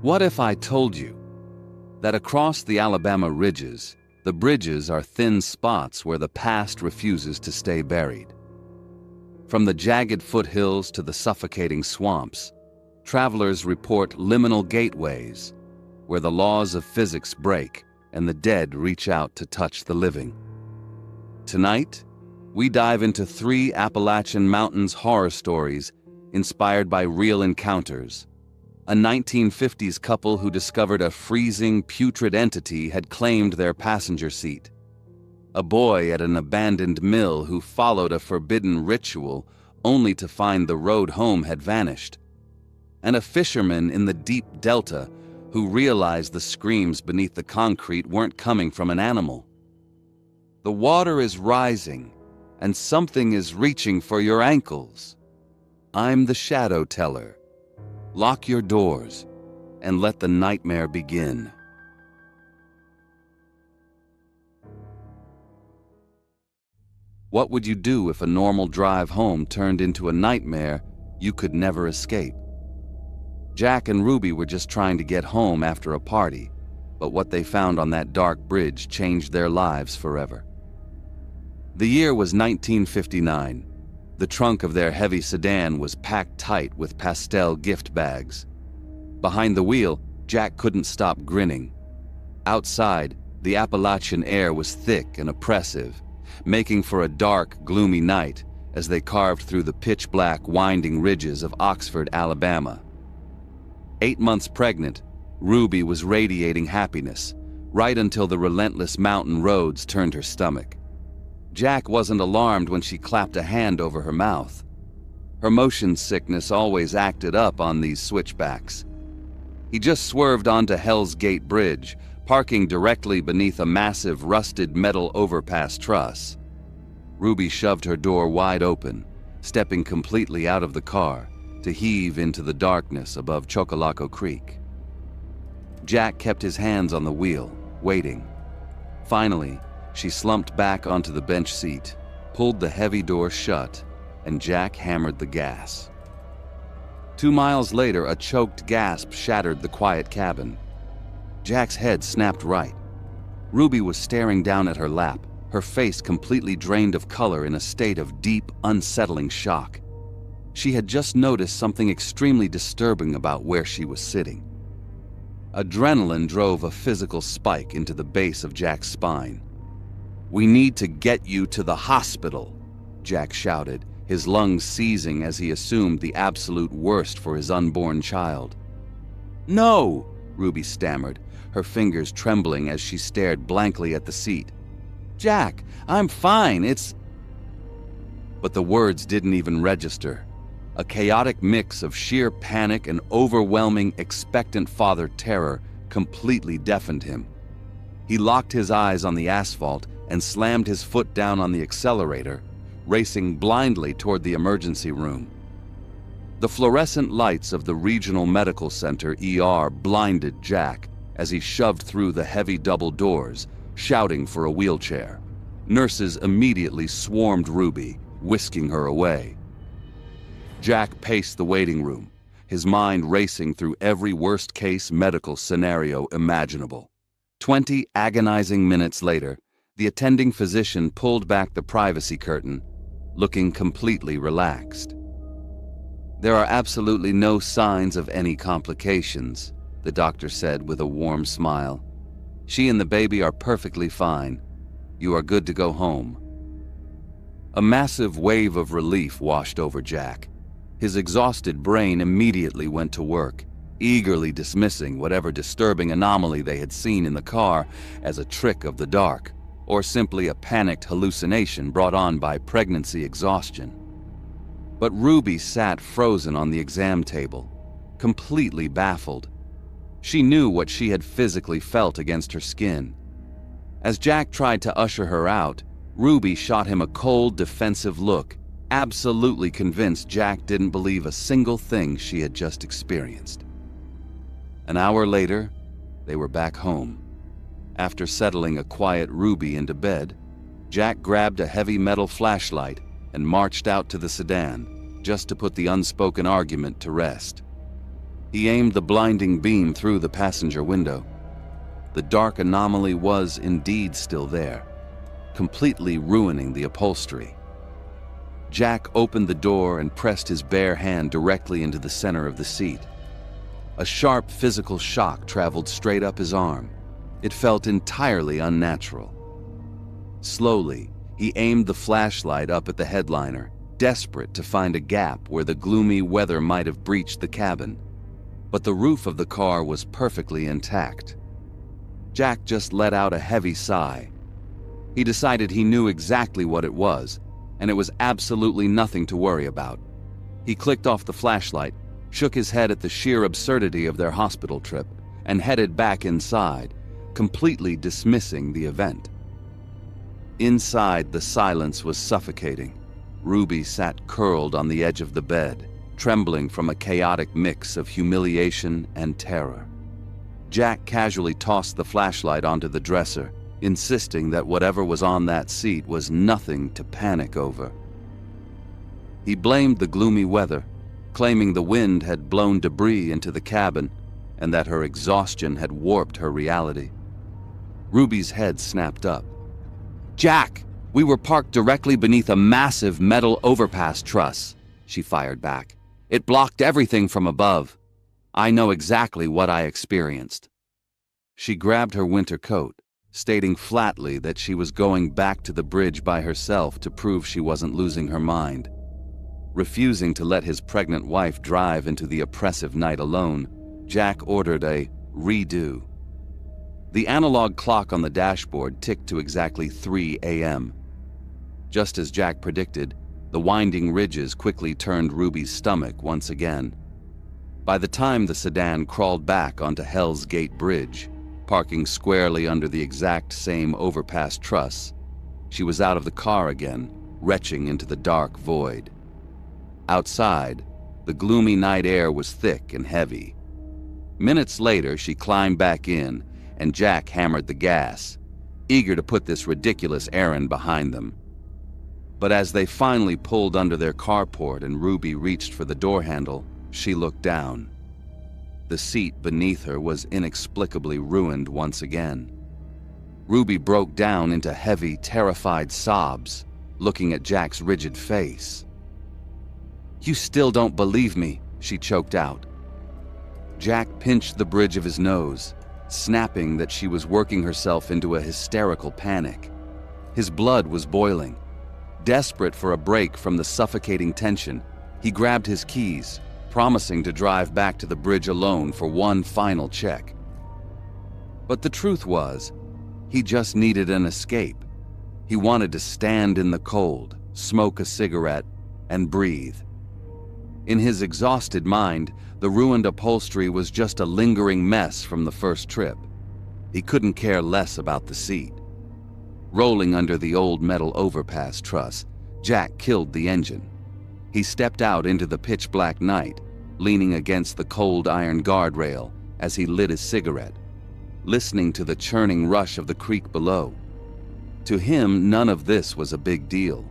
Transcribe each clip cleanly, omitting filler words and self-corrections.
What if I told you that across the Alabama ridges, the bridges are thin spots where the past refuses to stay buried? From the jagged foothills to the suffocating swamps, travelers report liminal gateways, where the laws of physics break and the dead reach out to touch the living. Tonight, we dive into 3 Appalachian Mountains horror stories inspired by real encounters. A 1950s couple who discovered a freezing, putrid entity had claimed their passenger seat. A boy at an abandoned mill who followed a forbidden ritual only to find the road home had vanished. And a fisherman in the deep delta who realized the screams beneath the concrete weren't coming from an animal. The water is rising, and something is reaching for your ankles. I'm the shadow teller. Lock your doors and let the nightmare begin. What would you do if a normal drive home turned into a nightmare you could never escape? Jack and Ruby were just trying to get home after a party, but what they found on that dark bridge changed their lives forever. The year was 1959. The trunk of their heavy sedan was packed tight with pastel gift bags. Behind the wheel, Jack couldn't stop grinning. Outside, the Appalachian air was thick and oppressive, making for a dark, gloomy night as they carved through the pitch-black, winding ridges of Oxford, Alabama. 8 months pregnant, Ruby was radiating happiness, right until the relentless mountain roads turned her stomach. Jack wasn't alarmed when she clapped a hand over her mouth. Her motion sickness always acted up on these switchbacks. He just swerved onto Hell's Gate Bridge, parking directly beneath a massive rusted metal overpass truss. Ruby shoved her door wide open, stepping completely out of the car to heave into the darkness above Choccolocco Creek. Jack kept his hands on the wheel, waiting. Finally, she slumped back onto the bench seat, pulled the heavy door shut, and Jack hammered the gas. 2 miles later, a choked gasp shattered the quiet cabin. Jack's head snapped right. Ruby was staring down at her lap, her face completely drained of color in a state of deep, unsettling shock. She had just noticed something extremely disturbing about where she was sitting. Adrenaline drove a physical spike into the base of Jack's spine. "We need to get you to the hospital," Jack shouted, his lungs seizing as he assumed the absolute worst for his unborn child. "No," Ruby stammered, her fingers trembling as she stared blankly at the seat. "Jack, I'm fine, it's—" But the words didn't even register. A chaotic mix of sheer panic and overwhelming, expectant father terror completely deafened him. He locked his eyes on the asphalt and slammed his foot down on the accelerator, racing blindly toward the emergency room. The fluorescent lights of the Regional Medical Center ER blinded Jack as he shoved through the heavy double doors, shouting for a wheelchair. Nurses immediately swarmed Ruby, whisking her away. Jack paced the waiting room, his mind racing through every worst-case medical scenario imaginable. 20 agonizing minutes later, the attending physician pulled back the privacy curtain, looking completely relaxed. "There are absolutely no signs of any complications," the doctor said with a warm smile. "She and the baby are perfectly fine. You are good to go home." A massive wave of relief washed over Jack. His exhausted brain immediately went to work, eagerly dismissing whatever disturbing anomaly they had seen in the car as a trick of the dark, or simply a panicked hallucination brought on by pregnancy exhaustion. But Ruby sat frozen on the exam table, completely baffled. She knew what she had physically felt against her skin. As Jack tried to usher her out, Ruby shot him a cold, defensive look, absolutely convinced Jack didn't believe a single thing she had just experienced. An hour later, they were back home. After settling a quiet Ruby into bed, Jack grabbed a heavy metal flashlight and marched out to the sedan, just to put the unspoken argument to rest. He aimed the blinding beam through the passenger window. The dark anomaly was indeed still there, completely ruining the upholstery. Jack opened the door and pressed his bare hand directly into the center of the seat. A sharp physical shock traveled straight up his arm. It felt entirely unnatural. Slowly, he aimed the flashlight up at the headliner, desperate to find a gap where the gloomy weather might have breached the cabin. But the roof of the car was perfectly intact. Jack just let out a heavy sigh. He decided he knew exactly what it was, and it was absolutely nothing to worry about. He clicked off the flashlight, shook his head at the sheer absurdity of their hospital trip, and headed back inside, completely dismissing the event. Inside, the silence was suffocating. Ruby sat curled on the edge of the bed, trembling from a chaotic mix of humiliation and terror. Jack casually tossed the flashlight onto the dresser, insisting that whatever was on that seat was nothing to panic over. He blamed the gloomy weather, claiming the wind had blown debris into the cabin and that her exhaustion had warped her reality. Ruby's head snapped up. "Jack, we were parked directly beneath a massive metal overpass truss," she fired back. "It blocked everything from above. I know exactly what I experienced." She grabbed her winter coat, stating flatly that she was going back to the bridge by herself to prove she wasn't losing her mind. Refusing to let his pregnant wife drive into the oppressive night alone, Jack ordered a redo. The analog clock on the dashboard ticked to exactly 3 a.m. Just as Jack predicted, the winding ridges quickly turned Ruby's stomach once again. By the time the sedan crawled back onto Hell's Gate Bridge, parking squarely under the exact same overpass truss, she was out of the car again, retching into the dark void. Outside, the gloomy night air was thick and heavy. Minutes later, she climbed back in, and Jack hammered the gas, eager to put this ridiculous errand behind them. But as they finally pulled under their carport and Ruby reached for the door handle, she looked down. The seat beneath her was inexplicably ruined once again. Ruby broke down into heavy, terrified sobs, looking at Jack's rigid face. "You still don't believe me," she choked out. Jack pinched the bridge of his nose, snapping that she was working herself into a hysterical panic. His blood was boiling. Desperate for a break from the suffocating tension, he grabbed his keys, promising to drive back to the bridge alone for one final check. But the truth was, he just needed an escape. He wanted to stand in the cold, smoke a cigarette, and breathe. In his exhausted mind, the ruined upholstery was just a lingering mess from the first trip. He couldn't care less about the seat. Rolling under the old metal overpass truss, Jack killed the engine. He stepped out into the pitch-black night, leaning against the cold iron guardrail as he lit his cigarette, listening to the churning rush of the creek below. To him, none of this was a big deal.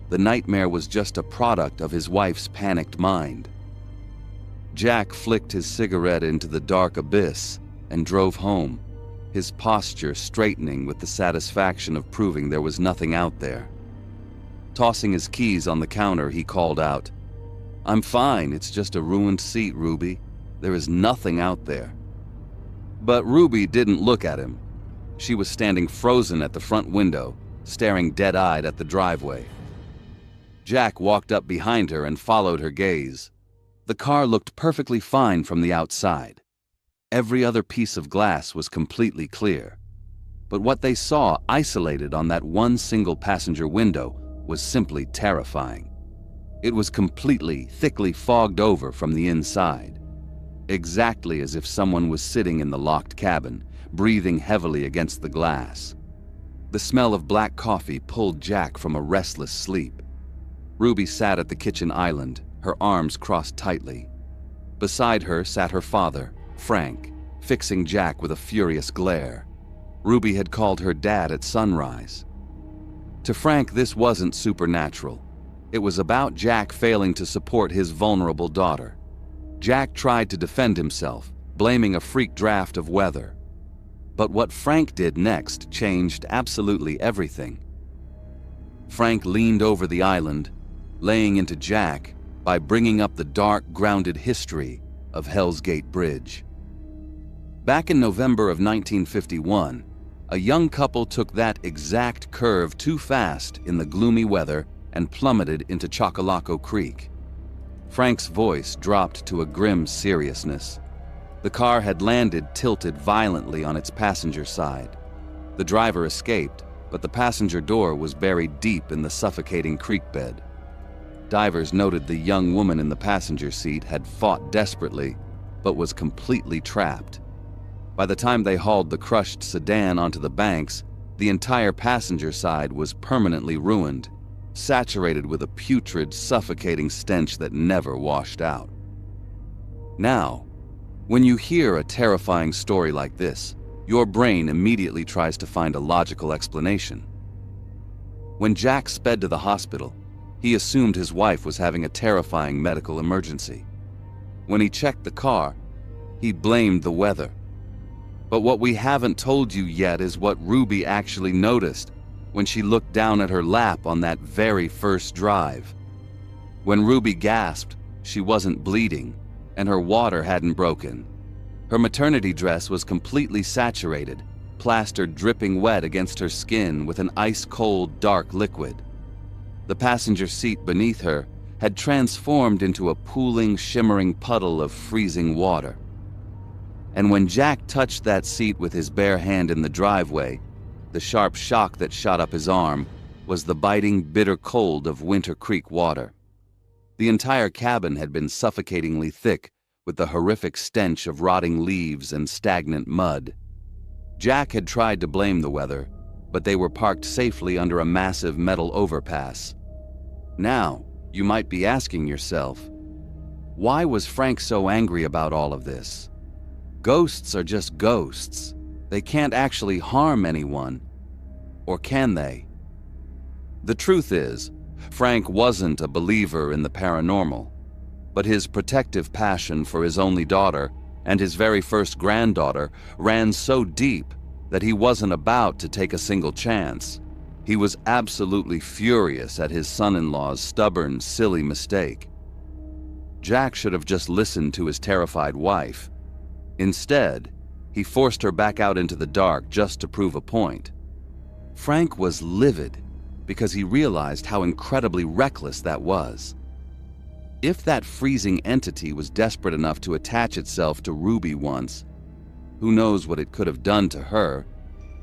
The nightmare was just a product of his wife's panicked mind. Jack flicked his cigarette into the dark abyss and drove home, his posture straightening with the satisfaction of proving there was nothing out there. Tossing his keys on the counter, he called out, "I'm fine, it's just a ruined seat, Ruby. There is nothing out there." But Ruby didn't look at him. She was standing frozen at the front window, staring dead-eyed at the driveway. Jack walked up behind her and followed her gaze. The car looked perfectly fine from the outside. Every other piece of glass was completely clear. But what they saw isolated on that one single passenger window was simply terrifying. It was completely, thickly fogged over from the inside, exactly as if someone was sitting in the locked cabin, breathing heavily against the glass. The smell of black coffee pulled Jack from a restless sleep. Ruby sat at the kitchen island, her arms crossed tightly. Beside her sat her father, Frank, fixing Jack with a furious glare. Ruby had called her dad at sunrise. To Frank, this wasn't supernatural. It was about Jack failing to support his vulnerable daughter. Jack tried to defend himself, blaming a freak draft of weather. But what Frank did next changed absolutely everything. Frank leaned over the island, laying into Jack by bringing up the dark, grounded history of Hell's Gate Bridge. Back in November of 1951, a young couple took that exact curve too fast in the gloomy weather and plummeted into Choccolocco Creek. Frank's voice dropped to a grim seriousness. The car had landed tilted violently on its passenger side. The driver escaped, but the passenger door was buried deep in the suffocating creek bed. Divers noted the young woman in the passenger seat had fought desperately, but was completely trapped. By the time they hauled the crushed sedan onto the banks, the entire passenger side was permanently ruined, saturated with a putrid, suffocating stench that never washed out. Now, when you hear a terrifying story like this, your brain immediately tries to find a logical explanation. When Jack sped to the hospital, he assumed his wife was having a terrifying medical emergency. When he checked the car, he blamed the weather. But what we haven't told you yet is what Ruby actually noticed when she looked down at her lap on that very first drive. When Ruby gasped, she wasn't bleeding, and her water hadn't broken. Her maternity dress was completely saturated, plastered dripping wet against her skin with an ice-cold, dark liquid. The passenger seat beneath her had transformed into a pooling, shimmering puddle of freezing water. And when Jack touched that seat with his bare hand in the driveway, the sharp shock that shot up his arm was the biting, bitter cold of Winter Creek water. The entire cabin had been suffocatingly thick with the horrific stench of rotting leaves and stagnant mud. Jack had tried to blame the weather, but they were parked safely under a massive metal overpass. Now, you might be asking yourself, why was Frank so angry about all of this? Ghosts are just ghosts. They can't actually harm anyone. Or can they? The truth is, Frank wasn't a believer in the paranormal, but his protective passion for his only daughter and his very first granddaughter ran so deep that he wasn't about to take a single chance. He was absolutely furious at his son-in-law's stubborn, silly mistake. Jack should have just listened to his terrified wife. Instead, he forced her back out into the dark just to prove a point. Frank was livid because he realized how incredibly reckless that was. If that freezing entity was desperate enough to attach itself to Ruby once, who knows what it could have done to her,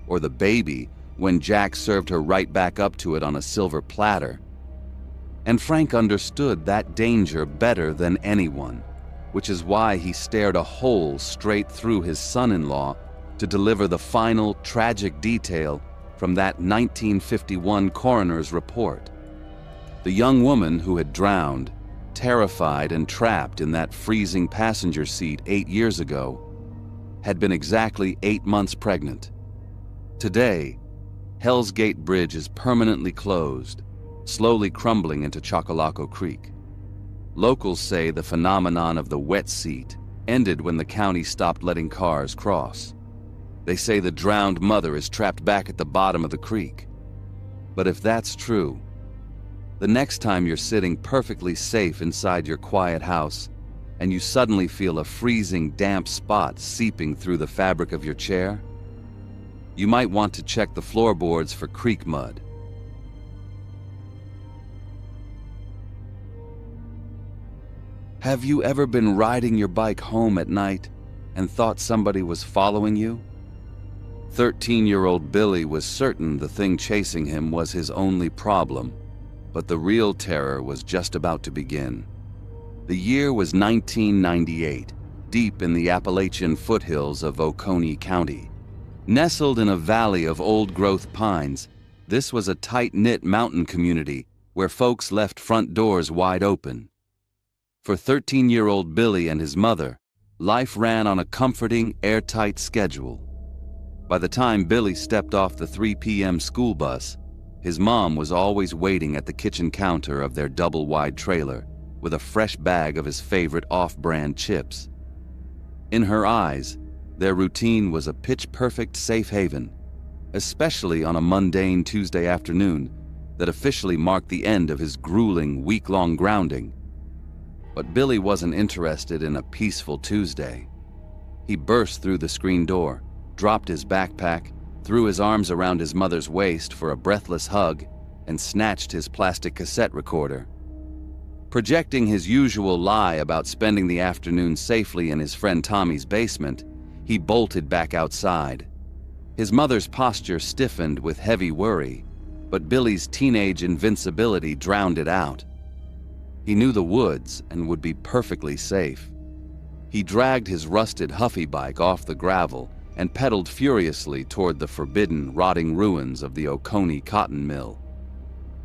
or the baby when Jack served her right back up to it on a silver platter. And Frank understood that danger better than anyone, which is why he stared a hole straight through his son-in-law to deliver the final tragic detail from that 1951 coroner's report. The young woman who had drowned, terrified and trapped in that freezing passenger seat 8 years ago, had been exactly 8 months pregnant. Today, Hell's Gate Bridge is permanently closed, slowly crumbling into Choccolocco Creek. Locals say the phenomenon of the wet seat ended when the county stopped letting cars cross. They say the drowned mother is trapped back at the bottom of the creek. But if that's true, the next time you're sitting perfectly safe inside your quiet house and you suddenly feel a freezing, damp spot seeping through the fabric of your chair, you might want to check the floorboards for creek mud. Have you ever been riding your bike home at night and thought somebody was following you? 13-year-old Billy was certain the thing chasing him was his only problem, but the real terror was just about to begin. The year was 1998, deep in the Appalachian Foothills of Oconee County. Nestled in a valley of old-growth pines, this was a tight-knit mountain community where folks left front doors wide open. For 13-year-old Billy and his mother, life ran on a comforting, airtight schedule. By the time Billy stepped off the 3 p.m. school bus, his mom was always waiting at the kitchen counter of their double-wide trailer, with a fresh bag of his favorite off-brand chips. In her eyes, their routine was a pitch-perfect safe haven, especially on a mundane Tuesday afternoon that officially marked the end of his grueling week-long grounding. But Billy wasn't interested in a peaceful Tuesday. He burst through the screen door, dropped his backpack, threw his arms around his mother's waist for a breathless hug, and snatched his plastic cassette recorder. Projecting his usual lie about spending the afternoon safely in his friend Tommy's basement, he bolted back outside. His mother's posture stiffened with heavy worry, but Billy's teenage invincibility drowned it out. He knew the woods and would be perfectly safe. He dragged his rusted Huffy bike off the gravel and pedaled furiously toward the forbidden, rotting ruins of the Oconee cotton mill.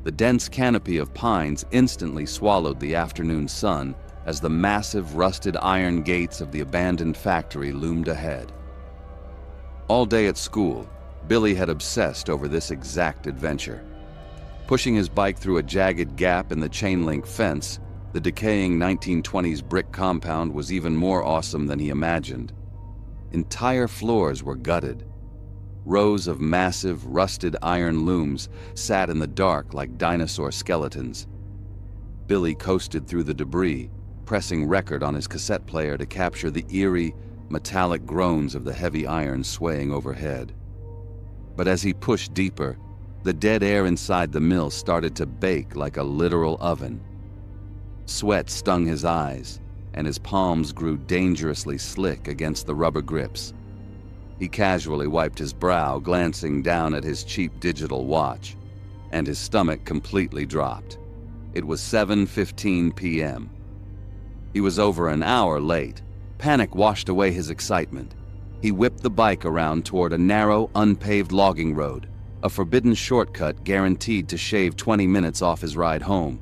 The dense canopy of pines instantly swallowed the afternoon sun as the massive rusted iron gates of the abandoned factory loomed ahead. All day at school, Billy had obsessed over this exact adventure. Pushing his bike through a jagged gap in the chain-link fence, the decaying 1920s brick compound was even more awesome than he imagined. Entire floors were gutted. Rows of massive, rusted iron looms sat in the dark like dinosaur skeletons. Billy coasted through the debris, pressing record on his cassette player to capture the eerie, metallic groans of the heavy iron swaying overhead. But as he pushed deeper, the dead air inside the mill started to bake like a literal oven. Sweat stung his eyes, and his palms grew dangerously slick against the rubber grips. He casually wiped his brow, glancing down at his cheap digital watch, and his stomach completely dropped. It was 7:15 p.m. He was over an hour late. Panic washed away his excitement. He whipped the bike around toward a narrow, unpaved logging road, a forbidden shortcut guaranteed to shave 20 minutes off his ride home.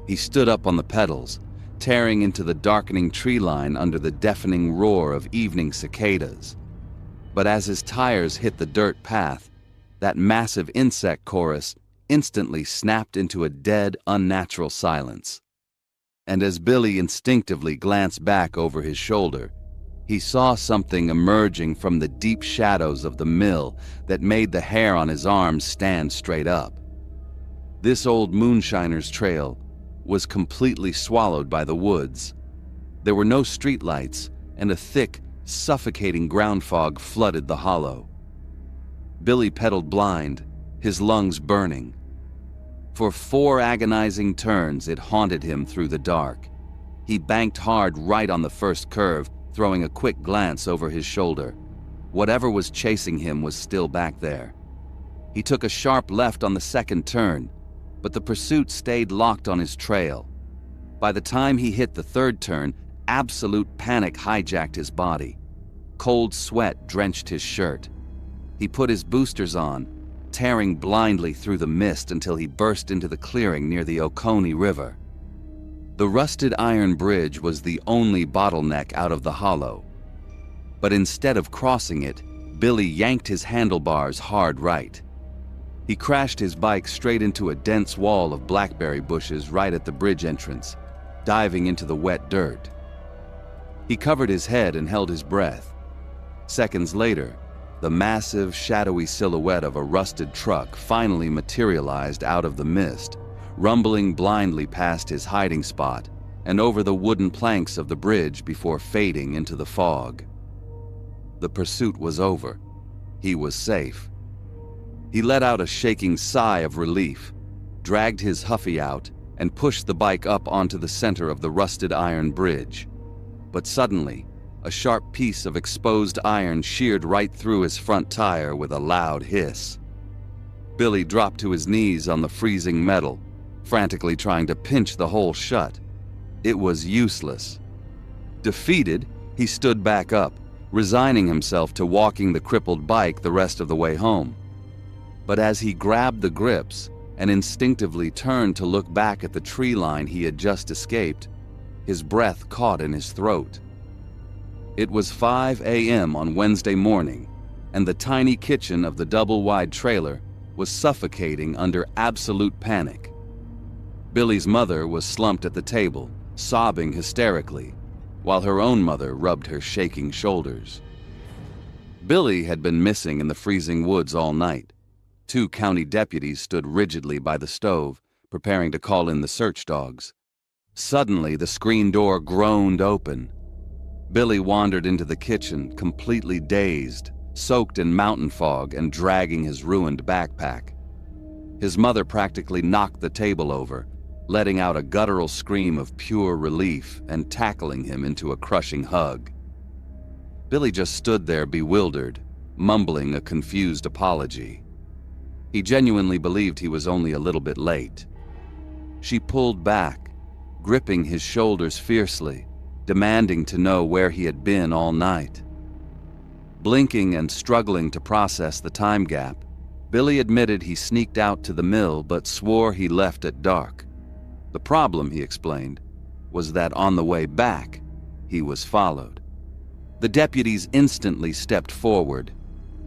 He stood up on the pedals, tearing into the darkening tree line under the deafening roar of evening cicadas. But as his tires hit the dirt path, that massive insect chorus instantly snapped into a dead, unnatural silence. And as Billy instinctively glanced back over his shoulder, he saw something emerging from the deep shadows of the mill that made the hair on his arms stand straight up. This old moonshiner's trail was completely swallowed by the woods. There were no streetlights, and a thick, suffocating ground fog flooded the hollow. Billy pedaled blind, his lungs burning. For 4 agonizing turns, it haunted him through the dark. He banked hard right on the first curve, throwing a quick glance over his shoulder. Whatever was chasing him was still back there. He took a sharp left on the second turn, but the pursuit stayed locked on his trail. By the time he hit the third turn, absolute panic hijacked his body. Cold sweat drenched his shirt. He put his boosters on, tearing blindly through the mist until he burst into the clearing near the Oconee River. The rusted iron bridge was the only bottleneck out of the hollow. But instead of crossing it, Billy yanked his handlebars hard right. He crashed his bike straight into a dense wall of blackberry bushes right at the bridge entrance, diving into the wet dirt. He covered his head and held his breath. Seconds later, the massive, shadowy silhouette of a rusted truck finally materialized out of the mist, rumbling blindly past his hiding spot and over the wooden planks of the bridge before fading into the fog. The pursuit was over. He was safe. He let out a shaking sigh of relief, dragged his Huffy out, and pushed the bike up onto the center of the rusted iron bridge. But suddenly, a sharp piece of exposed iron sheared right through his front tire with a loud hiss. Billy dropped to his knees on the freezing metal, frantically trying to pinch the hole shut. It was useless. Defeated, he stood back up, resigning himself to walking the crippled bike the rest of the way home. But as he grabbed the grips and instinctively turned to look back at the tree line he had just escaped, his breath caught in his throat. It was 5 a.m. on Wednesday morning, and the tiny kitchen of the double-wide trailer was suffocating under absolute panic. Billy's mother was slumped at the table, sobbing hysterically, while her own mother rubbed her shaking shoulders. Billy had been missing in the freezing woods all night. 2 county deputies stood rigidly by the stove, preparing to call in the search dogs. Suddenly, the screen door groaned open. Billy wandered into the kitchen, completely dazed, soaked in mountain fog and dragging his ruined backpack. His mother practically knocked the table over, letting out a guttural scream of pure relief and tackling him into a crushing hug. Billy just stood there bewildered, mumbling a confused apology. He genuinely believed he was only a little bit late. She pulled back, gripping his shoulders fiercely, demanding to know where he had been all night. Blinking and struggling to process the time gap, Billy admitted he sneaked out to the mill but swore he left at dark. The problem, he explained, was that on the way back, he was followed. The deputies instantly stepped forward.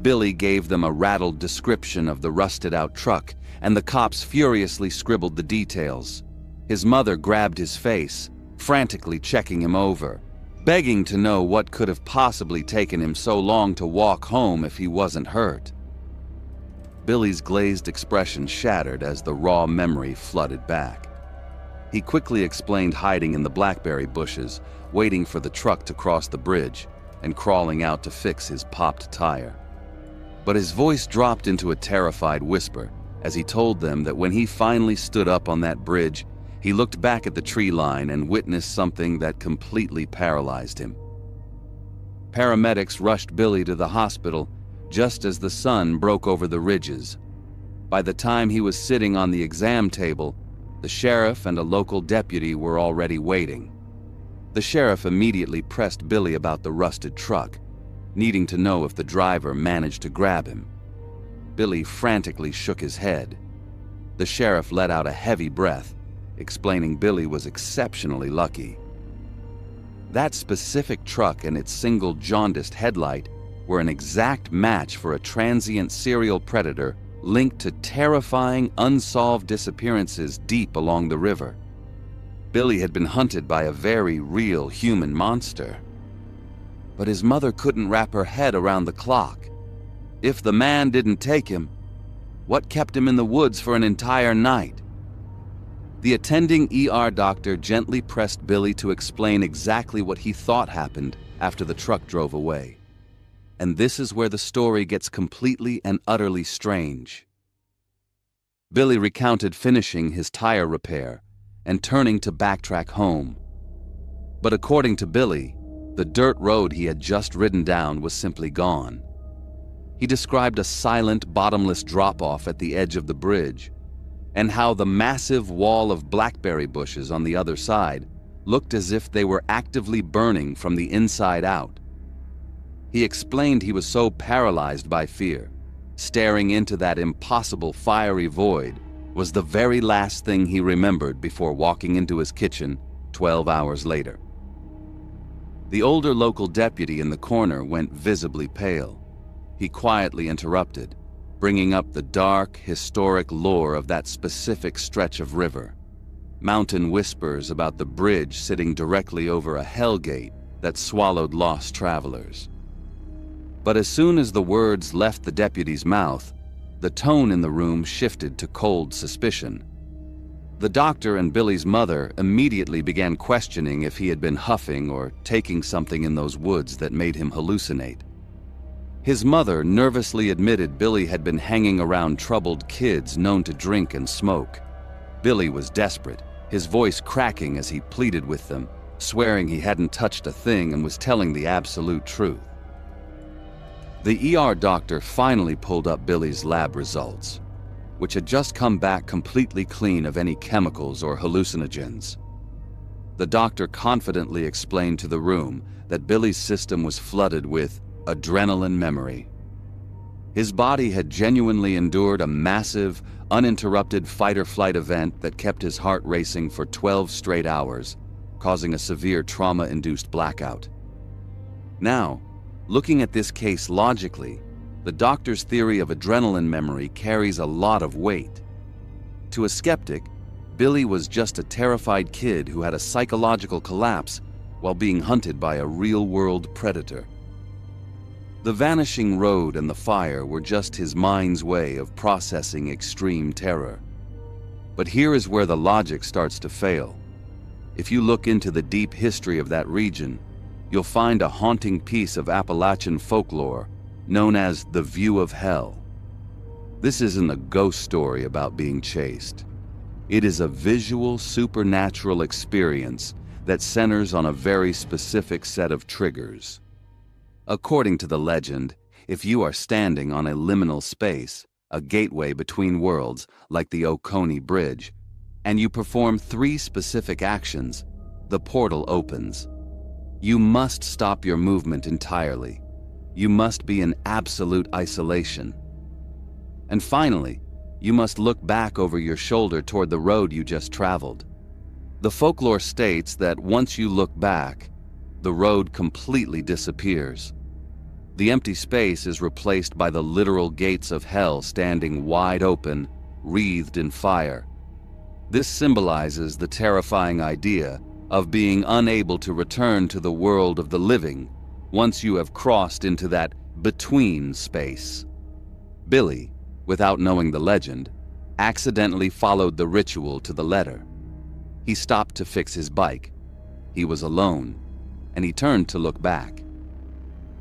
Billy gave them a rattled description of the rusted-out truck, and the cops furiously scribbled the details. His mother grabbed his face, frantically checking him over, begging to know what could have possibly taken him so long to walk home if he wasn't hurt. Billy's glazed expression shattered as the raw memory flooded back. He quickly explained hiding in the blackberry bushes, waiting for the truck to cross the bridge, and crawling out to fix his popped tire. But his voice dropped into a terrified whisper as he told them that when he finally stood up on that bridge, he looked back at the tree line and witnessed something that completely paralyzed him. Paramedics rushed Billy to the hospital just as the sun broke over the ridges. By the time he was sitting on the exam table, the sheriff and a local deputy were already waiting. The sheriff immediately pressed Billy about the rusted truck, needing to know if the driver managed to grab him. Billy frantically shook his head. The sheriff let out a heavy breath, explaining Billy was exceptionally lucky. That specific truck and its single jaundiced headlight were an exact match for a transient serial predator linked to terrifying, unsolved disappearances deep along the river. Billy had been hunted by a very real human monster. But his mother couldn't wrap her head around the clock. If the man didn't take him, what kept him in the woods for an entire night? The attending ER doctor gently pressed Billy to explain exactly what he thought happened after the truck drove away. And this is where the story gets completely and utterly strange. Billy recounted finishing his tire repair and turning to backtrack home. But according to Billy, the dirt road he had just ridden down was simply gone. He described a silent, bottomless drop-off at the edge of the bridge, and how the massive wall of blackberry bushes on the other side looked as if they were actively burning from the inside out. He explained he was so paralyzed by fear, staring into that impossible fiery void was the very last thing he remembered before walking into his kitchen 12 hours later. The older local deputy in the corner went visibly pale. He quietly interrupted, bringing up the dark, historic lore of that specific stretch of river. Mountain whispers about the bridge sitting directly over a hell gate that swallowed lost travelers. But as soon as the words left the deputy's mouth, the tone in the room shifted to cold suspicion. The doctor and Billy's mother immediately began questioning if he had been huffing or taking something in those woods that made him hallucinate. His mother nervously admitted Billy had been hanging around troubled kids known to drink and smoke. Billy was desperate, his voice cracking as he pleaded with them, swearing he hadn't touched a thing and was telling the absolute truth. The ER doctor finally pulled up Billy's lab results, which had just come back completely clean of any chemicals or hallucinogens. The doctor confidently explained to the room that Billy's system was flooded with adrenaline memory. His body had genuinely endured a massive, uninterrupted fight-or-flight event that kept his heart racing for 12 straight hours, causing a severe trauma-induced blackout. Now, looking at this case logically, the doctor's theory of adrenaline memory carries a lot of weight. To a skeptic, Billy was just a terrified kid who had a psychological collapse while being hunted by a real-world predator. The vanishing road and the fire were just his mind's way of processing extreme terror. But here is where the logic starts to fail. If you look into the deep history of that region, you'll find a haunting piece of Appalachian folklore known as the View of Hell. This isn't a ghost story about being chased. It is a visual, supernatural experience that centers on a very specific set of triggers. According to the legend, if you are standing on a liminal space, a gateway between worlds like the Oconee Bridge, and you perform 3 specific actions, the portal opens. You must stop your movement entirely. You must be in absolute isolation. And finally, you must look back over your shoulder toward the road you just traveled. The folklore states that once you look back, the road completely disappears. The empty space is replaced by the literal gates of hell standing wide open, wreathed in fire. This symbolizes the terrifying idea of being unable to return to the world of the living once you have crossed into that between space. Billy, without knowing the legend, accidentally followed the ritual to the letter. He stopped to fix his bike. He was alone, and he turned to look back.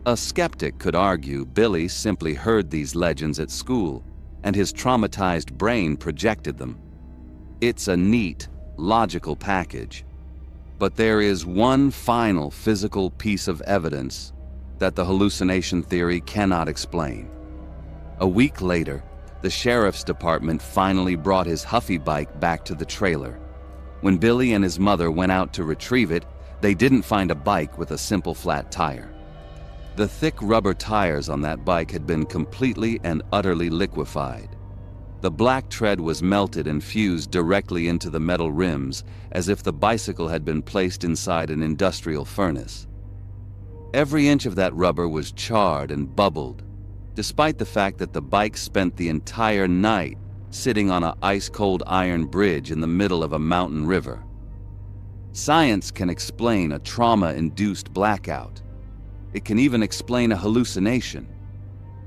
A skeptic could argue Billy simply heard these legends at school, and his traumatized brain projected them. It's a neat, logical package. But there is one final physical piece of evidence that the hallucination theory cannot explain. A week later, the sheriff's department finally brought his Huffy bike back to the trailer. When Billy and his mother went out to retrieve it, they didn't find a bike with a simple flat tire. The thick rubber tires on that bike had been completely and utterly liquefied. The black tread was melted and fused directly into the metal rims, as if the bicycle had been placed inside an industrial furnace. Every inch of that rubber was charred and bubbled, despite the fact that the bike spent the entire night sitting on an ice-cold iron bridge in the middle of a mountain river. Science can explain a trauma-induced blackout. It can even explain a hallucination.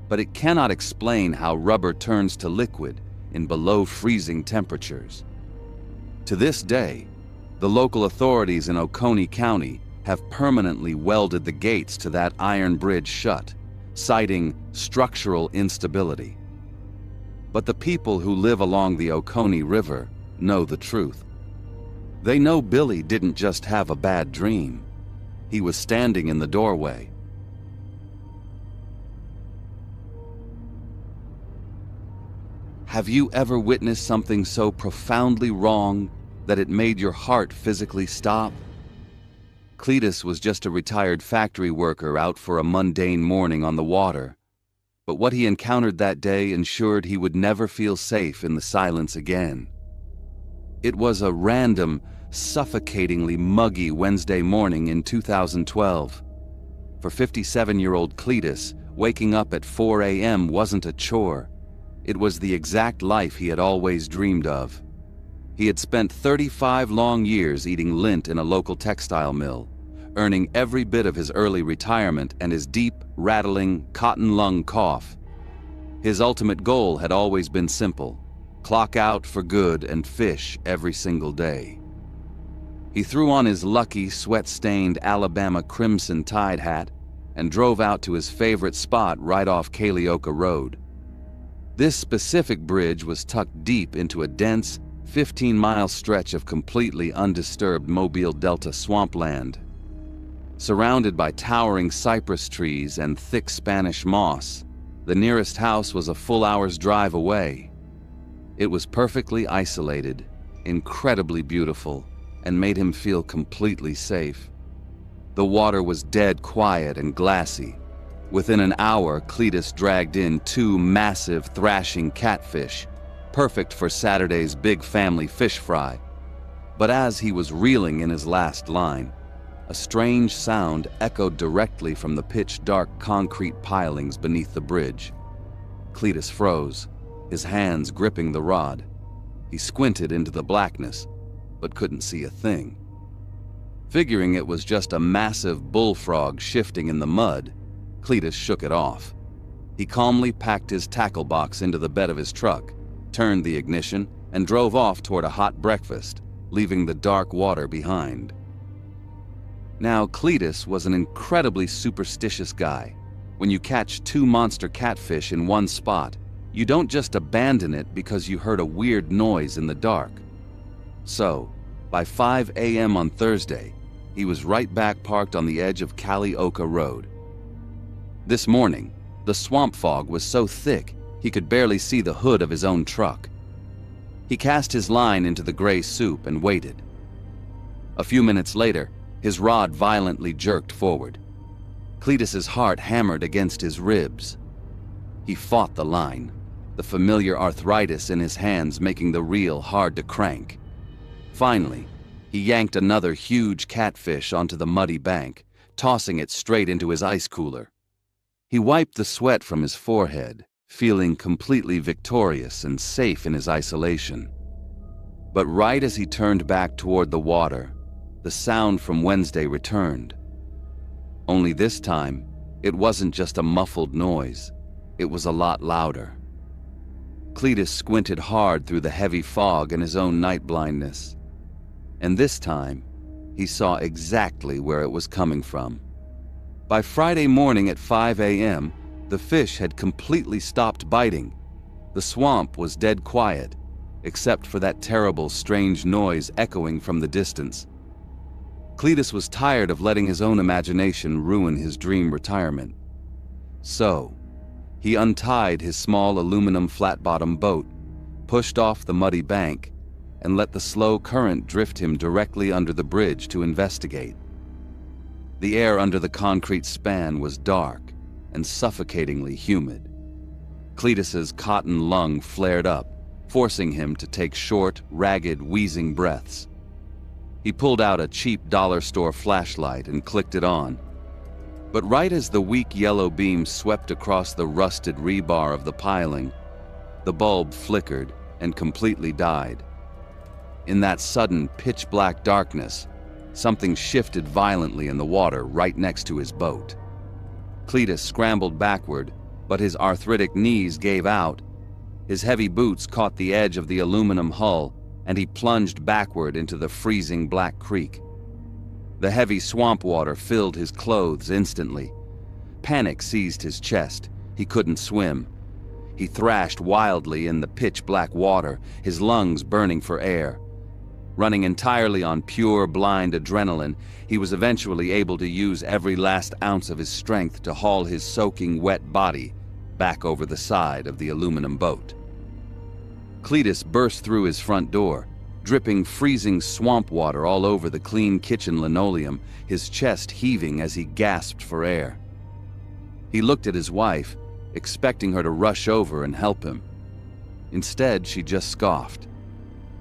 But it cannot explain how rubber turns to liquid in below-freezing temperatures. To this day, the local authorities in Oconee County have permanently welded the gates to that iron bridge shut, citing structural instability. But the people who live along the Oconee River know the truth. They know Billy didn't just have a bad dream. He was standing in the doorway. Have you ever witnessed something so profoundly wrong that it made your heart physically stop? Cletus was just a retired factory worker out for a mundane morning on the water. But what he encountered that day ensured he would never feel safe in the silence again. It was a random, suffocatingly muggy Wednesday morning in 2012. For 57-year-old Cletus, waking up at 4 a.m. wasn't a chore. It was the exact life he had always dreamed of. He had spent 35 long years eating lint in a local textile mill, earning every bit of his early retirement and his deep, rattling, cotton-lung cough. His ultimate goal had always been simple: clock out for good and fish every single day. He threw on his lucky, sweat-stained Alabama Crimson Tide hat and drove out to his favorite spot right off Choccolocco Road. This specific bridge was tucked deep into a dense, 15-mile stretch of completely undisturbed Mobile Delta swampland. Surrounded by towering cypress trees and thick Spanish moss, the nearest house was a full hour's drive away. It was perfectly isolated, incredibly beautiful, and made him feel completely safe. The water was dead quiet and glassy. Within an hour, Cletus dragged in 2 massive, thrashing catfish, perfect for Saturday's big family fish fry. But as he was reeling in his last line, a strange sound echoed directly from the pitch-dark concrete pilings beneath the bridge. Cletus froze, his hands gripping the rod. He squinted into the blackness, but couldn't see a thing. Figuring it was just a massive bullfrog shifting in the mud, Cletus shook it off. He calmly packed his tackle box into the bed of his truck, turned the ignition, and drove off toward a hot breakfast, leaving the dark water behind. Now, Cletus was an incredibly superstitious guy. When you catch 2 monster catfish in one spot, you don't just abandon it because you heard a weird noise in the dark. So, by 5 a.m. on Thursday, he was right back parked on the edge of Choccolocco Road. This morning, the swamp fog was so thick he could barely see the hood of his own truck. He cast his line into the gray soup and waited. A few minutes later, his rod violently jerked forward. Cletus's heart hammered against his ribs. He fought the line, the familiar arthritis in his hands making the reel hard to crank. Finally, he yanked another huge catfish onto the muddy bank, tossing it straight into his ice cooler. He wiped the sweat from his forehead, feeling completely victorious and safe in his isolation. But right as he turned back toward the water, the sound from Wednesday returned. Only this time, it wasn't just a muffled noise. It was a lot louder. Cletus squinted hard through the heavy fog and his own night blindness. And this time, he saw exactly where it was coming from. By Friday morning at 5 a.m., the fish had completely stopped biting. The swamp was dead quiet, except for that terrible, strange noise echoing from the distance. Cletus was tired of letting his own imagination ruin his dream retirement. So, he untied his small aluminum flat-bottom boat, pushed off the muddy bank, and let the slow current drift him directly under the bridge to investigate. The air under the concrete span was dark and suffocatingly humid. Cletus's cotton lung flared up, forcing him to take short, ragged, wheezing breaths. He pulled out a cheap dollar store flashlight and clicked it on. But right as the weak yellow beam swept across the rusted rebar of the piling, the bulb flickered and completely died. In that sudden pitch-black darkness, something shifted violently in the water right next to his boat. Cletus scrambled backward, but his arthritic knees gave out. His heavy boots caught the edge of the aluminum hull, and he plunged backward into the freezing black creek. The heavy swamp water filled his clothes instantly. Panic seized his chest. He couldn't swim. He thrashed wildly in the pitch-black water, his lungs burning for air. Running entirely on pure, blind adrenaline, he was eventually able to use every last ounce of his strength to haul his soaking wet body back over the side of the aluminum boat. Cletus burst through his front door, dripping freezing swamp water all over the clean kitchen linoleum, his chest heaving as he gasped for air. He looked at his wife, expecting her to rush over and help him. Instead, she just scoffed.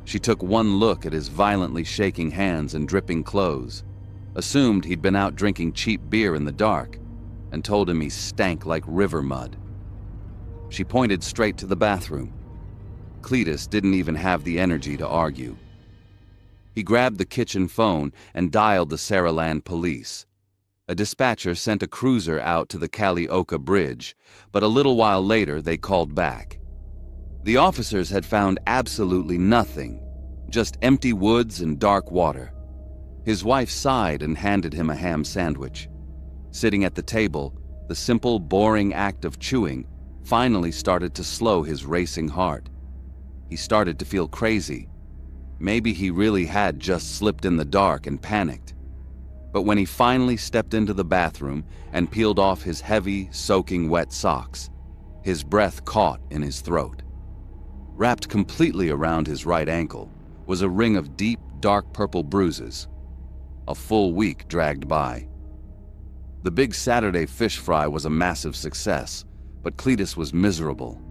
She took one look at his violently shaking hands and dripping clothes, assumed he'd been out drinking cheap beer in the dark, and told him he stank like river mud. She pointed straight to the bathroom. Cletus didn't even have the energy to argue. He grabbed the kitchen phone and dialed the Saraland police. A dispatcher sent a cruiser out to the Choccolocco Bridge, but a little while later they called back. The officers had found absolutely nothing, just empty woods and dark water. His wife sighed and handed him a ham sandwich. Sitting at the table, the simple, boring act of chewing finally started to slow his racing heart. He started to feel crazy. Maybe he really had just slipped in the dark and panicked. But when he finally stepped into the bathroom and peeled off his heavy, soaking wet socks, his breath caught in his throat. Wrapped completely around his right ankle was a ring of deep, dark purple bruises. A full week dragged by. The big Saturday fish fry was a massive success, but Cletus was miserable.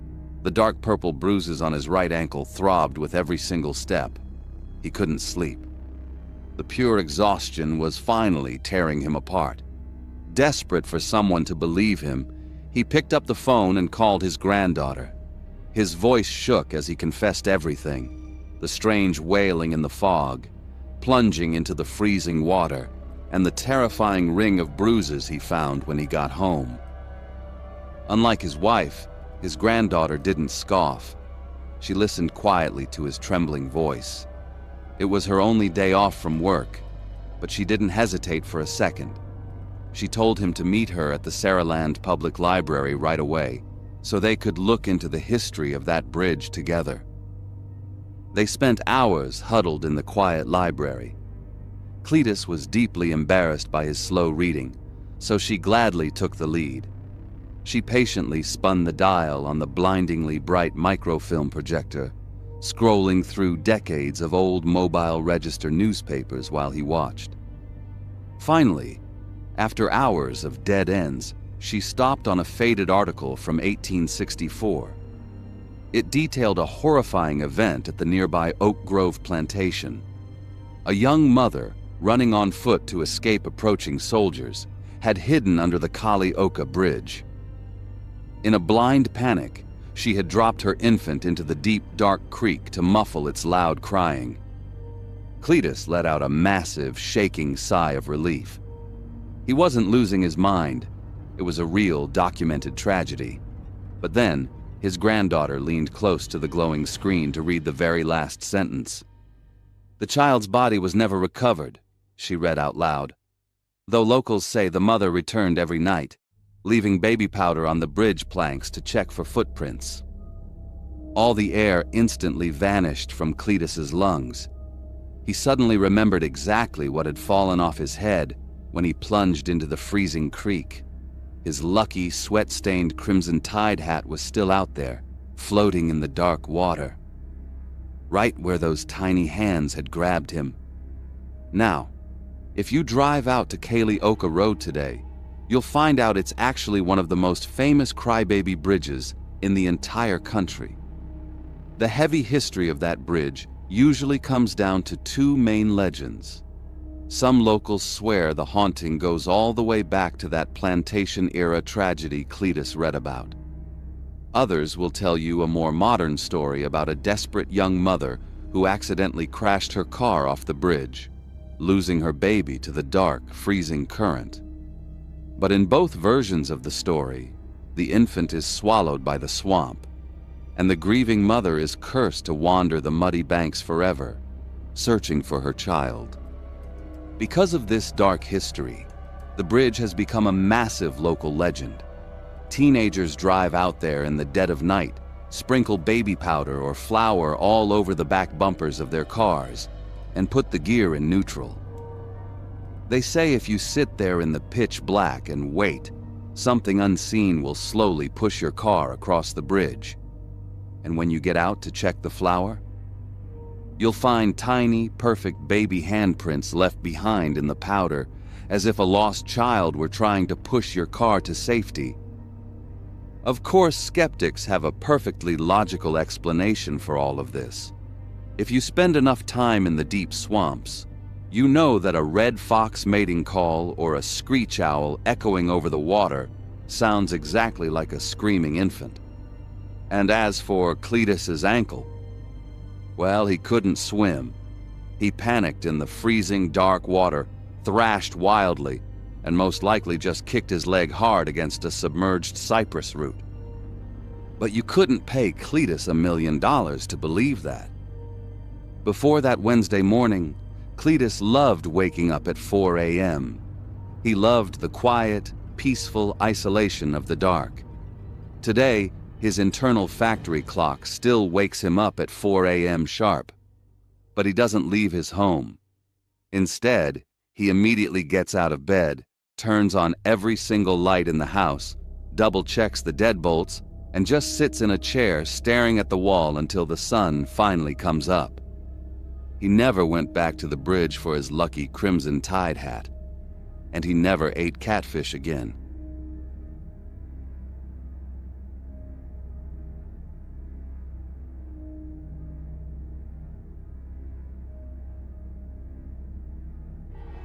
The dark purple bruises on his right ankle throbbed with every single step. He couldn't sleep. The pure exhaustion was finally tearing him apart. Desperate for someone to believe him, he picked up the phone and called his granddaughter. His voice shook as he confessed everything. the strange wailing in the fog, plunging into the freezing water, and the terrifying ring of bruises he found when he got home. Unlike his wife, his granddaughter didn't scoff. She listened quietly to his trembling voice. It was her only day off from work, but she didn't hesitate for a second. She told him to meet her at the Saraland Public Library right away, so they could look into the history of that bridge together. They spent hours huddled in the quiet library. Cletus was deeply embarrassed by his slow reading, so she gladly took the lead. She patiently spun the dial on the blindingly bright microfilm projector, scrolling through decades of old mobile register newspapers while he watched. Finally, after hours of dead ends, she stopped on a faded article from 1864. It detailed a horrifying event at the nearby Oak Grove plantation. A young mother, running on foot to escape approaching soldiers, had hidden under the Choccolocco Bridge. In a blind panic, she had dropped her infant into the deep, dark creek to muffle its loud crying. Cletus let out a massive, shaking sigh of relief. He wasn't losing his mind. It was a real, documented tragedy. But then, his granddaughter leaned close to the glowing screen to read the very last sentence. "The child's body was never recovered," she read out loud, though locals say the mother returned every night, leaving baby powder on the bridge planks to check for footprints. All the air instantly vanished from Cletus's lungs. He suddenly remembered exactly what had fallen off his head when he plunged into the freezing creek. His lucky, sweat-stained crimson tide hat was still out there, floating in the dark water, right where those tiny hands had grabbed him. Now, if you drive out to Choccolocco Road today, you'll find out it's actually one of the most famous crybaby bridges in the entire country. The heavy history of that bridge usually comes down to two main legends. Some locals swear the haunting goes all the way back to that plantation-era tragedy Cletus read about. Others will tell you a more modern story about a desperate young mother who accidentally crashed her car off the bridge, losing her baby to the dark, freezing current. But in both versions of the story, the infant is swallowed by the swamp, and the grieving mother is cursed to wander the muddy banks forever, searching for her child. Because of this dark history, the bridge has become a massive local legend. Teenagers drive out there in the dead of night, sprinkle baby powder or flour all over the back bumpers of their cars, and put the gear in neutral. They say if you sit there in the pitch black and wait, something unseen will slowly push your car across the bridge. And when you get out to check the flour, you'll find tiny, perfect baby handprints left behind in the powder, as if a lost child were trying to push your car to safety. Of course, skeptics have a perfectly logical explanation for all of this. If you spend enough time in the deep swamps, you know that a red fox mating call or a screech owl echoing over the water sounds exactly like a screaming infant. And as for Cletus's ankle, well, he couldn't swim. He panicked in the freezing dark water, thrashed wildly, and most likely just kicked his leg hard against a submerged cypress root. But you couldn't pay Cletus $1 million to believe that. Before that Wednesday morning, Cletus loved waking up at 4 a.m. He loved the quiet, peaceful isolation of the dark. Today, his internal factory clock still wakes him up at 4 a.m. sharp. But he doesn't leave his home. Instead, he immediately gets out of bed, turns on every single light in the house, double-checks the deadbolts, and just sits in a chair staring at the wall until the sun finally comes up. He never went back to the bridge for his lucky crimson tide hat, and he never ate catfish again.